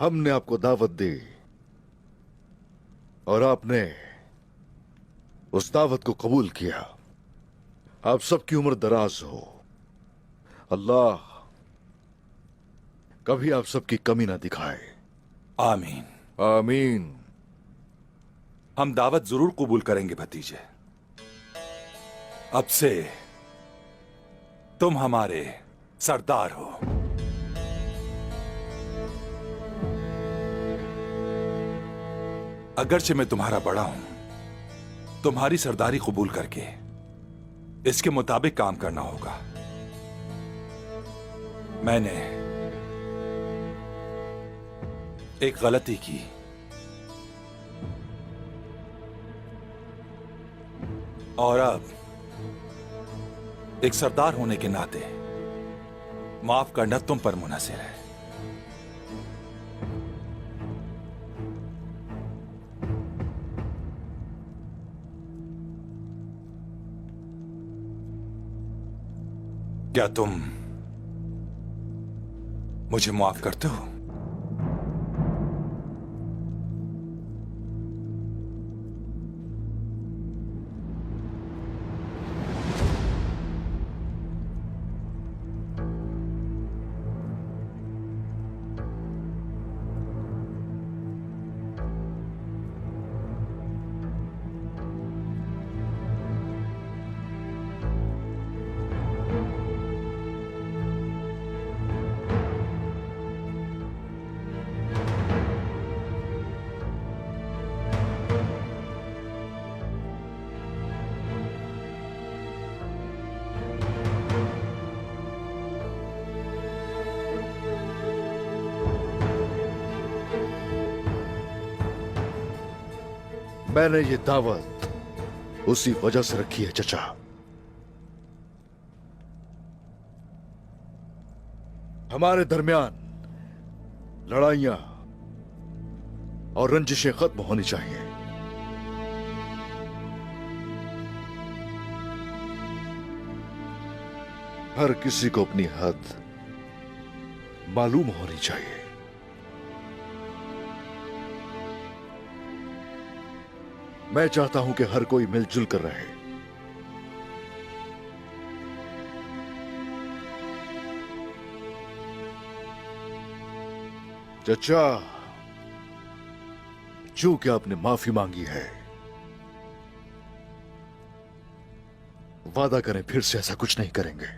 हमने आपको दावत दी और आपने उस दावत को कबूल किया। आप सबकी उम्र दराज हो। अल्लाह कभी आप सबकी कमी ना दिखाए। आमीन। आमीन। हम दावत जरूर कबूल करेंगे भतीजे। अब से तुम हमारे सरदार हो। अगरचे मैं तुम्हारा बड़ा हूं, तुम्हारी सरदारी कबूल करके इसके मुताबिक काम करना होगा। मैंने एक गलती की, और अब एक सरदार होने के नाते माफ करना तुम पर मुनहसिर है। क्या तुम मुझे माफ करते हो? मैंने ये दावत उसी वजह से रखी है चचा। हमारे दरमियान लड़ाइयां और रंजिशें खत्म होनी चाहिए। हर किसी को अपनी हद मालूम होनी चाहिए। मैं चाहता हूं कि हर कोई मिलजुल कर रहे। चचा, चूंकि आपने माफी मांगी है, वादा करें फिर से ऐसा कुछ नहीं करेंगे।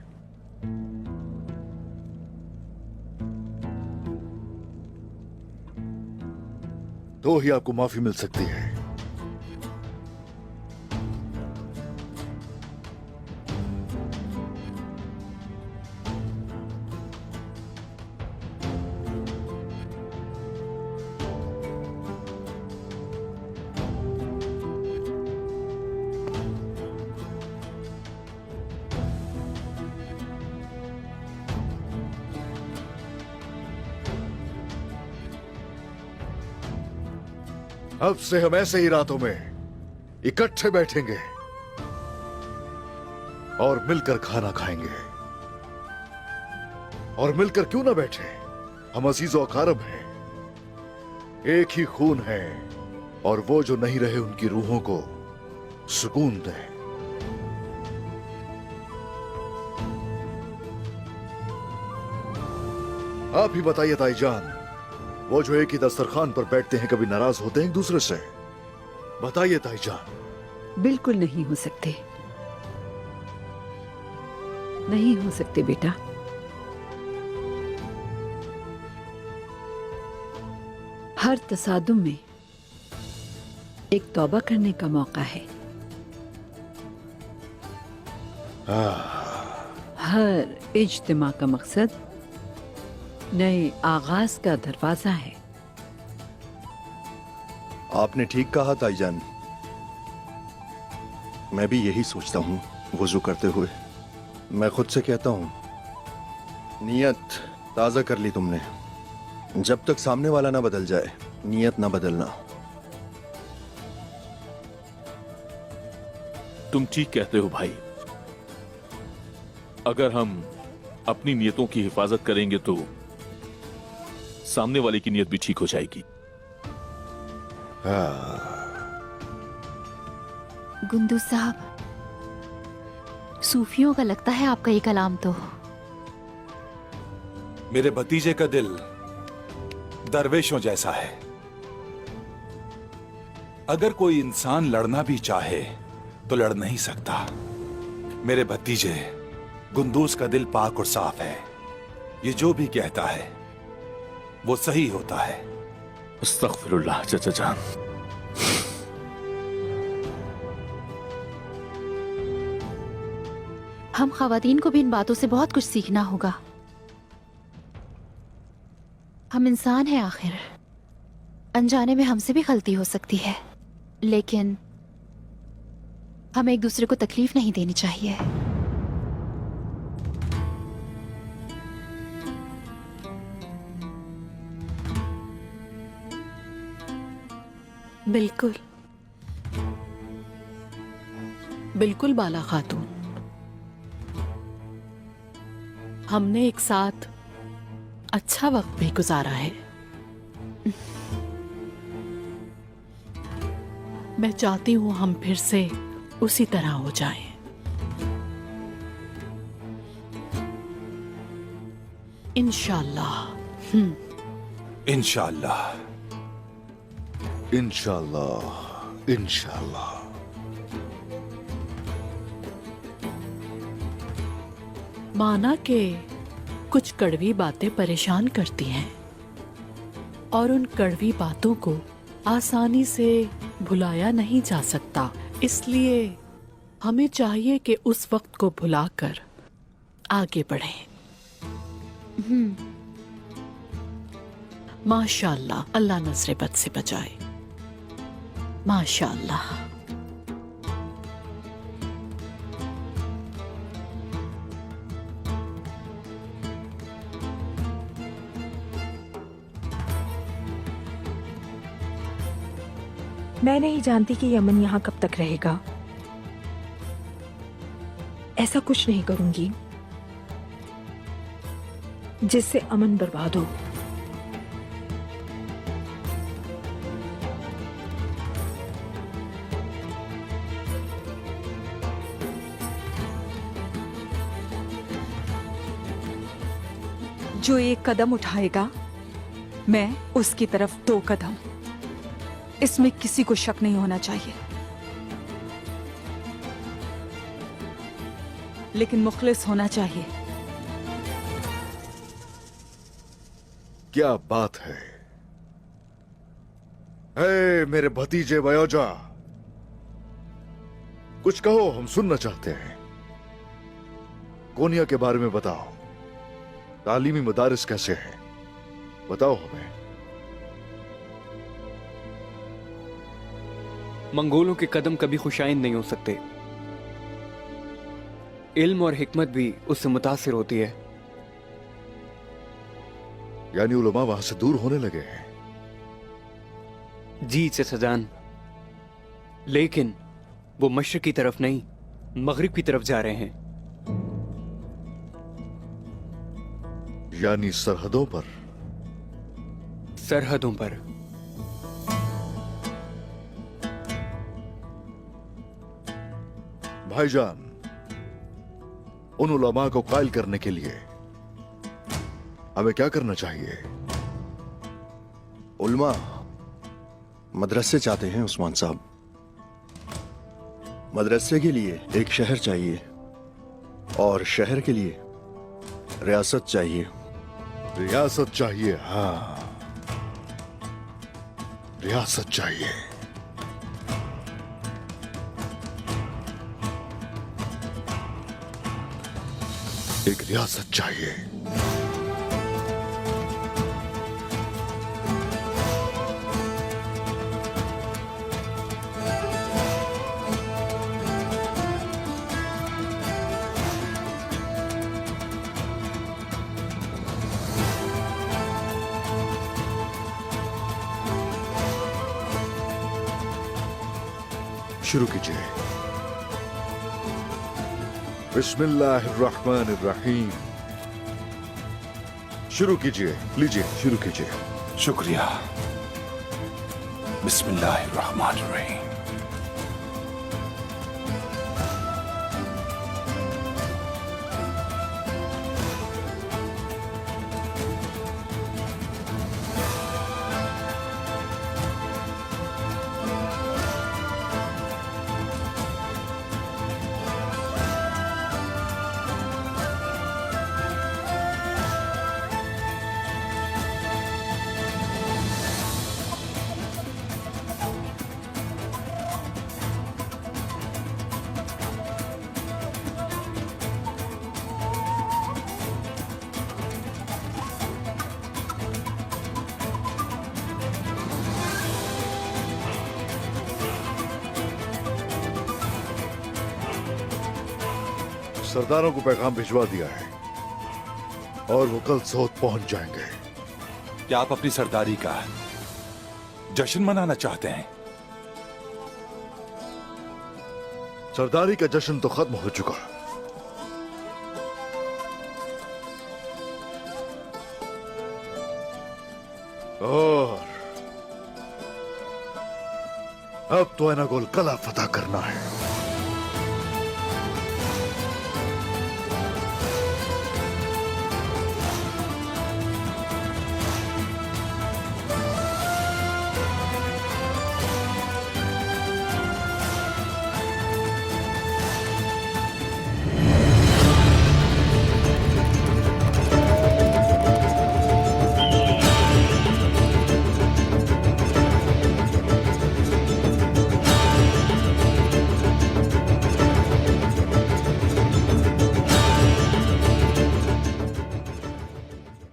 तो ही आपको माफी मिल सकती है। अब से हम ऐसे ही रातों में इकट्ठे बैठेंगे और मिलकर खाना खाएंगे। और मिलकर क्यों ना बैठे, हम अजीज और अकारब हैं, एक ही खून है, और वो जो नहीं रहे उनकी रूहों को सुकून दे। आप ही बताइए ताईजान, वो जो एक ही दस्तरखान पर बैठते हैं कभी नाराज होते हैं एक दूसरे से? बताइए ताईजान। बिल्कुल नहीं हो सकते, नहीं हो सकते बेटा। हर तसादुम में एक तौबा करने का मौका है। हर इज्तिमा का मकसद नए आगाज का दरवाजा है। आपने ठीक कहा ताईजान, मैं भी यही सोचता हूँ। वुजू करते हुए मैं खुद से कहता हूँ, नियत ताज़ा कर ली तुमने। जब तक सामने वाला ना बदल जाए, नियत ना बदलना। तुम ठीक कहते हो भाई। अगर हम अपनी नियतों की हिफाजत करेंगे तो सामने वाले की नीयत भी ठीक हो जाएगी। गुंदू साहब, सूफियों का लगता है आपका ये कलाम तो। मेरे भतीजे का दिल दरवेशों जैसा है। अगर कोई इंसान लड़ना भी चाहे तो लड़ नहीं सकता। मेरे भतीजे गुंदूस का दिल पाक और साफ है। ये जो भी कहता है वो सही होता है। अस्तगफिरुल्लाह चाचा जान। हम खवातीन को भी इन बातों से बहुत कुछ सीखना होगा। हम इंसान हैं आखिर, अनजाने में हमसे भी गलती हो सकती है, लेकिन हमें एक दूसरे को तकलीफ नहीं देनी चाहिए। बिल्कुल बिल्कुल बाला खातून, हमने एक साथ अच्छा वक्त भी गुजारा है। मैं चाहती हूं हम फिर से उसी तरह हो जाएं। इंशाअल्लाह। इंशाअल्लाह। इंशाल्लाह इंशाल्लाह। माना के कुछ कड़वी बातें परेशान करती हैं और उन कड़वी बातों को आसानी से भुलाया नहीं जा सकता, इसलिए हमें चाहिए कि उस वक्त को भुलाकर आगे बढ़ें। माशाअल्लाह, अल्लाह नजरे बद से बचाए। माशाअल्लाह। मैं नहीं जानती कि यमन यहाँ कब तक रहेगा। ऐसा कुछ नहीं करूंगी जिससे अमन बर्बाद हो। जो एक कदम उठाएगा, मैं उसकी तरफ 2 कदम। इसमें किसी को शक नहीं होना चाहिए, लेकिन मुखलिस होना चाहिए। क्या बात है। हे मेरे भतीजे वयोजा, कुछ कहो, हम सुनना चाहते हैं। कोनिया के बारे में बताओ। तालीमी मदारिस कैसे हैं, बताओ हमें। मंगोलों के कदम कभी खुशाइंद नहीं हो सकते। इल्म और हिकमत भी उससे मुतासिर होती है। यानी उलमा वहां से दूर होने लगे हैं। जी चाचा जान, लेकिन वो मशरिक की तरफ नहीं, मगरिब की तरफ जा रहे हैं। यानी सरहदों पर। सरहदों पर। भाईजान, उन उलमा को कायल करने के लिए हमें क्या करना चाहिए? उल्मा मदरसे चाहते हैं उस्मान साहब। मदरसे के लिए एक शहर चाहिए और शहर के लिए रियासत चाहिए। रियासत चाहिए, हाँ, रियासत चाहिए। एक रियासत चाहिए। शुरू कीजिए। बिस्मिल्लाहिर्रहमानिर्रहीम। शुरू कीजिए, लीजिए, शुरू कीजिए। शुक्रिया। बिस्मिल्लाहिर्रहमानिर्रहीम। सरदारों को पैगाम भिजवा दिया है और वो कल सोत पहुंच जाएंगे। क्या आप अपनी सरदारी का जश्न मनाना चाहते हैं? सरदारी का जश्न तो खत्म हो चुका। और अब तो एनागोल कला फतह करना है।